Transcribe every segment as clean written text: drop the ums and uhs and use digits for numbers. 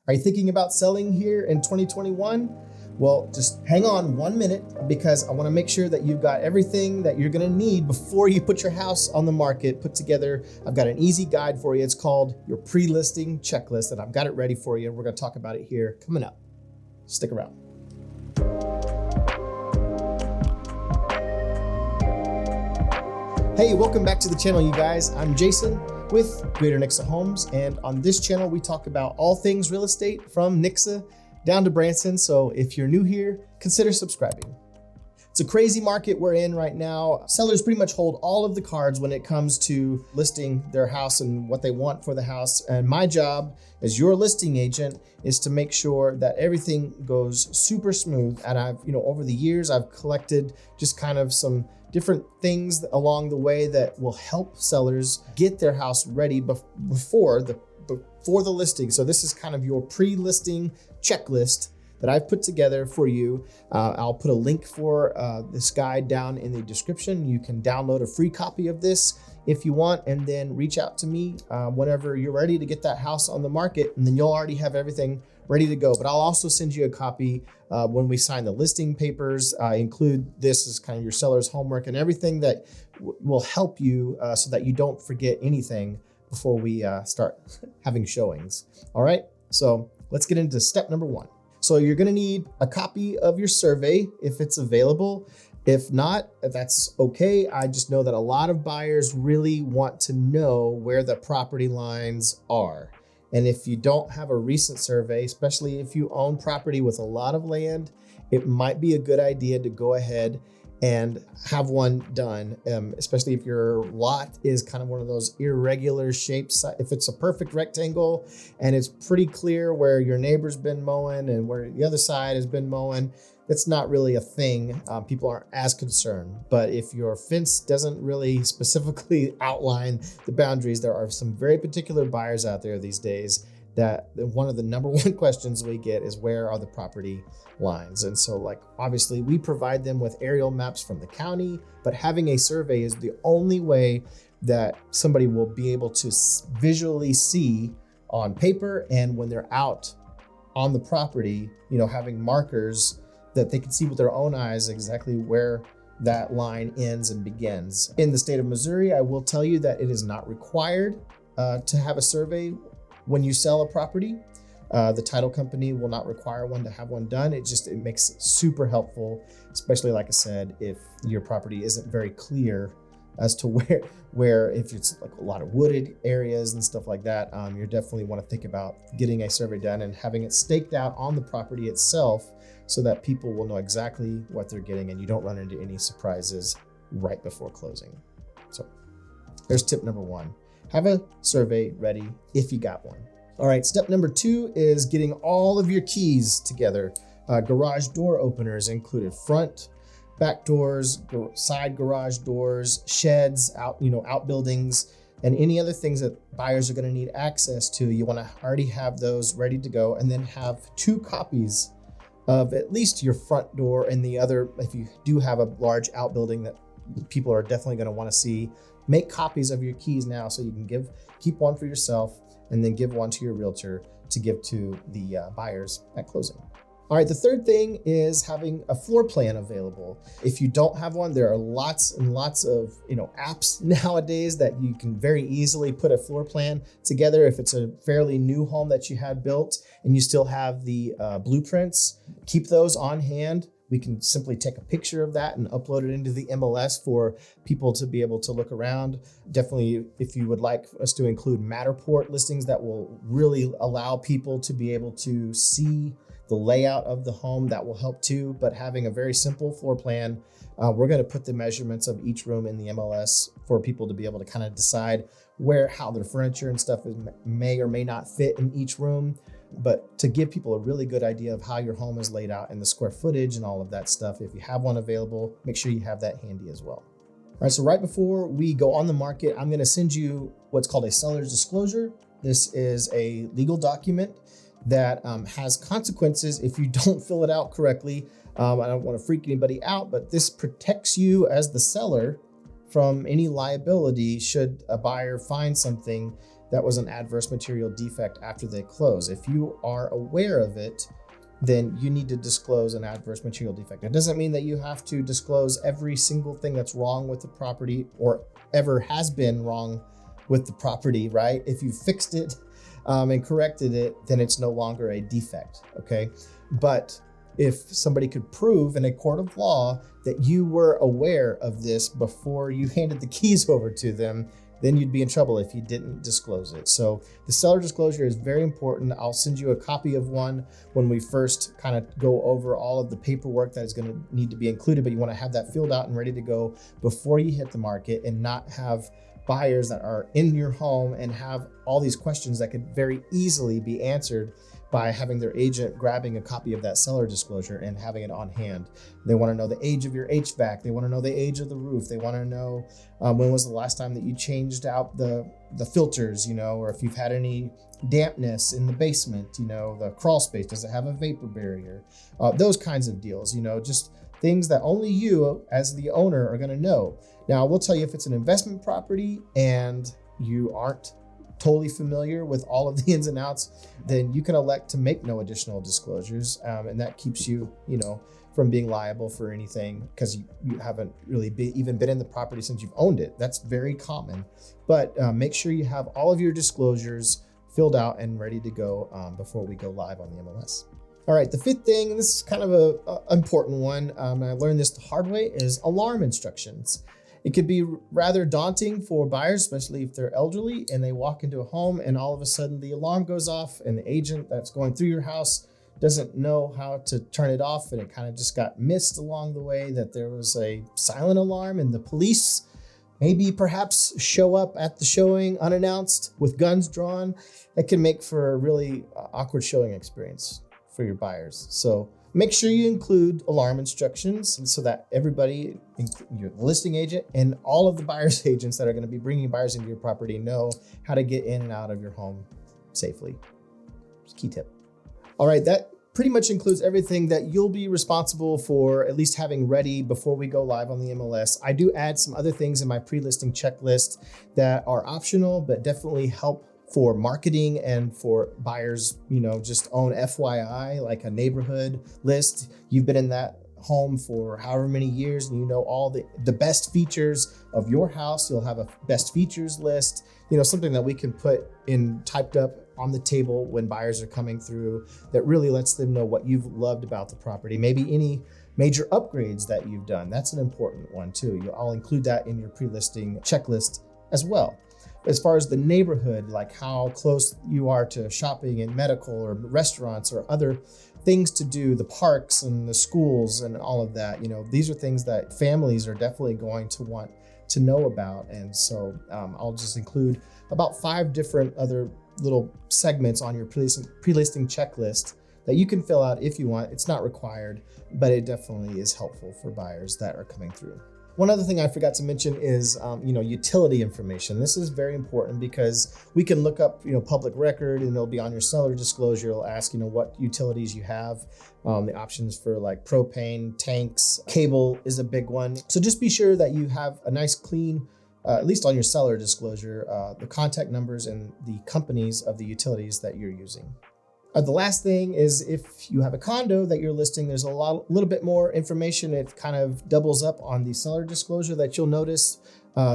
Are you thinking about selling here in 2021? Well, just hang on 1 minute because I want to make sure that you've got everything that you're going to need before you put your house on the market put together. I've got an easy guide for you. It's called your Prelisting Checklist, and I've got it ready for you. We're going to talk about it here coming up. Stick around. Hey, welcome back to the channel, you guys. I'm Jason with Great Branson Homes, and on this channel, we talk about all things real estate from Nixa down to Branson. So if you're new here, consider subscribing. It's a crazy market we're in right now. Sellers pretty much hold all of the cards when it comes to listing their house and what they want for the house. And my job as your listing agent is to make sure that everything goes super smooth. And I've, over the years, I've collected just kind of some different things along the way that will help sellers get their house ready before the listing. So this is kind of your pre-listing checklist that I've put together for you. I'll put a link for this guide down in the description. You can download a free copy of this if you want, and then reach out to me whenever you're ready to get that house on the market, and then you'll already have everything ready to go. But I'll also send you a copy when we sign the listing papers. I include this as kind of your seller's homework and everything that will help you so that you don't forget anything before we start having showings. All right, so let's get into step number one. So you're gonna need a copy of your survey if it's available. If not, that's okay. I just know that a lot of buyers really want to know where the property lines are. And if you don't have a recent survey, especially if you own property with a lot of land, it might be a good idea to go ahead and have one done, especially if your lot is kind of one of those irregular shapes. If it's a perfect rectangle and it's pretty clear where your neighbor's been mowing and where the other side has been mowing, that's not really a thing. People aren't as concerned. But if your fence doesn't really specifically outline the boundaries, there are some very particular buyers out there these days that one of the number one questions we get is, where are the property lines? And so obviously we provide them with aerial maps from the county, but having a survey is the only way that somebody will be able to visually see on paper, and when they're out on the property, having markers that they can see with their own eyes exactly where that line ends and begins. In the state of Missouri, I will tell you that it is not required to have a survey when you sell a property. The title company will not require one to have one done. It makes it super helpful, especially like I said, if your property isn't very clear as to where if it's like a lot of wooded areas and stuff like that, you definitely want to think about getting a survey done and having it staked out on the property itself so that people will know exactly what they're getting and you don't run into any surprises right before closing. So there's tip number one. Have a survey ready if you got one. All right, step number two is getting all of your keys together. Garage door openers included, front, back doors, side garage doors, sheds, outbuildings, and any other things that buyers are gonna need access to. You wanna already have those ready to go, and then have 2 copies of at least your front door and the other, if you do have a large outbuilding that people are definitely gonna wanna see. Make copies of your keys now so you can keep one for yourself and then give one to your realtor to give to the buyers at closing. All right, the third thing is having a floor plan available. If you don't have one, there are lots and lots of apps nowadays that you can very easily put a floor plan together. If it's a fairly new home that you had built and you still have the blueprints, keep those on hand. We can simply take a picture of that and upload it into the MLS for people to be able to look around. Definitely, if you would like us to include Matterport listings, that will really allow people to be able to see the layout of the home, that will help too. But having a very simple floor plan, we're gonna put the measurements of each room in the MLS for people to be able to kind of decide how their furniture and stuff may or may not fit in each room. But to give people a really good idea of how your home is laid out and the square footage and all of that stuff, if you have one available, make sure you have that handy as well. All right, so right before we go on the market, I'm gonna send you what's called a seller's disclosure. This is a legal document that has consequences if you don't fill it out correctly. I don't wanna freak anybody out, but this protects you as the seller from any liability should a buyer find something that was an adverse material defect after they close. If you are aware of it, then you need to disclose an adverse material defect. It doesn't mean that you have to disclose every single thing that's wrong with the property or ever has been wrong with the property, right? If you fixed it and corrected it, then it's no longer a defect, okay? But if somebody could prove in a court of law that you were aware of this before you handed the keys over to them, then you'd be in trouble if you didn't disclose it. So the seller disclosure is very important. I'll send you a copy of one when we first kind of go over all of the paperwork that is going to need to be included, but you want to have that filled out and ready to go before you hit the market and not have buyers that are in your home and have all these questions that could very easily be answered by having their agent grabbing a copy of that seller disclosure and having it on hand. They want to know the age of your HVAC. They want to know the age of the roof. They want to know when was the last time that you changed out the filters, or if you've had any dampness in the basement, the crawl space, does it have a vapor barrier? Those kinds of deals, just things that only you as the owner are going to know. Now, I will tell you, if it's an investment property and you aren't totally familiar with all of the ins and outs, then you can elect to make no additional disclosures. And that keeps you, from being liable for anything because you haven't really even been in the property since you've owned it. That's very common. But make sure you have all of your disclosures filled out and ready to go before we go live on the MLS. All right, the fifth thing, and this is kind of an important one, and I learned this the hard way, is alarm instructions. It could be rather daunting for buyers, especially if they're elderly and they walk into a home and all of a sudden the alarm goes off and the agent that's going through your house doesn't know how to turn it off, and it kind of just got missed along the way that there was a silent alarm, and the police maybe perhaps show up at the showing unannounced with guns drawn. That can make for a really awkward showing experience for your buyers. So make sure you include alarm instructions so that everybody, your listing agent and all of the buyer's agents that are going to be bringing buyers into your property, know how to get in and out of your home safely. It's a key tip. All right, that pretty much includes everything that you'll be responsible for at least having ready before we go live on the MLS. I do add some other things in my pre-listing checklist that are optional, but definitely help for marketing and for buyers, just own FYI, like a neighborhood list. You've been in that home for however many years and you know all the best features of your house. You'll have a best features list, something that we can put in typed up on the table when buyers are coming through that really lets them know what you've loved about the property. Maybe any major upgrades that you've done. That's an important one too. I'll include that in your pre-listing checklist as well. As far as the neighborhood, like how close you are to shopping and medical or restaurants or other things to do, the parks and the schools and all of that, these are things that families are definitely going to want to know about. And so I'll just include about 5 different other little segments on your pre-listing checklist that you can fill out if you want. It's not required, but it definitely is helpful for buyers that are coming through. One other thing I forgot to mention is, utility information. This is very important because we can look up, public record, and it'll be on your seller disclosure. It'll ask, what utilities you have, the options for like propane, tanks, cable is a big one. So just be sure that you have a nice clean, at least on your seller disclosure, the contact numbers and the companies of the utilities that you're using. The last thing is, if you have a condo that you're listing, there's a little bit more information. It kind of doubles up on the seller disclosure that you'll notice.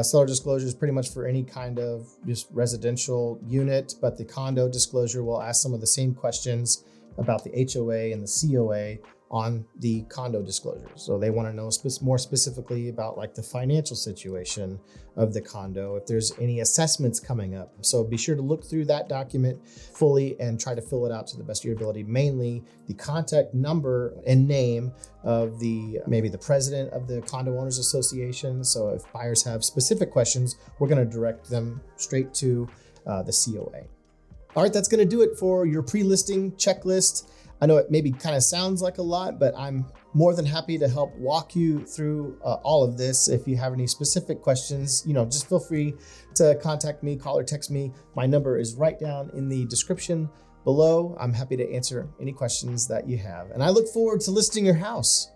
Seller disclosure is pretty much for any kind of just residential unit, but the condo disclosure will ask some of the same questions about the HOA and the COA on the condo disclosure. So they want to know more specifically about like the financial situation of the condo, if there's any assessments coming up. So be sure to look through that document fully and try to fill it out to the best of your ability. Mainly the contact number and name of maybe the president of the Condo Owners Association. So if buyers have specific questions, we're going to direct them straight to the COA. All right, that's going to do it for your pre-listing checklist. I know it maybe kind of sounds like a lot, but I'm more than happy to help walk you through all of this. If you have any specific questions, just feel free to contact me, call or text me. My number is right down in the description below. I'm happy to answer any questions that you have. And I look forward to listing your house.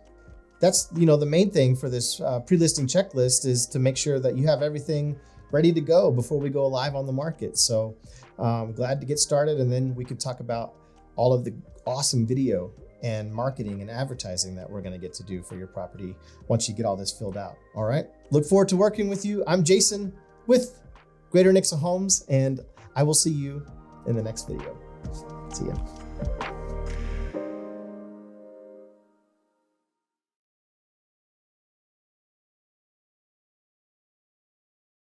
That's, the main thing for this pre-listing checklist is to make sure that you have everything ready to go before we go live on the market. So glad to get started, and then we can talk about all of the awesome video and marketing and advertising that we're going to get to do for your property once you get all this filled out. All right. Look forward to working with you. I'm Jason with Greater Branson Homes, and I will see you in the next video. See ya.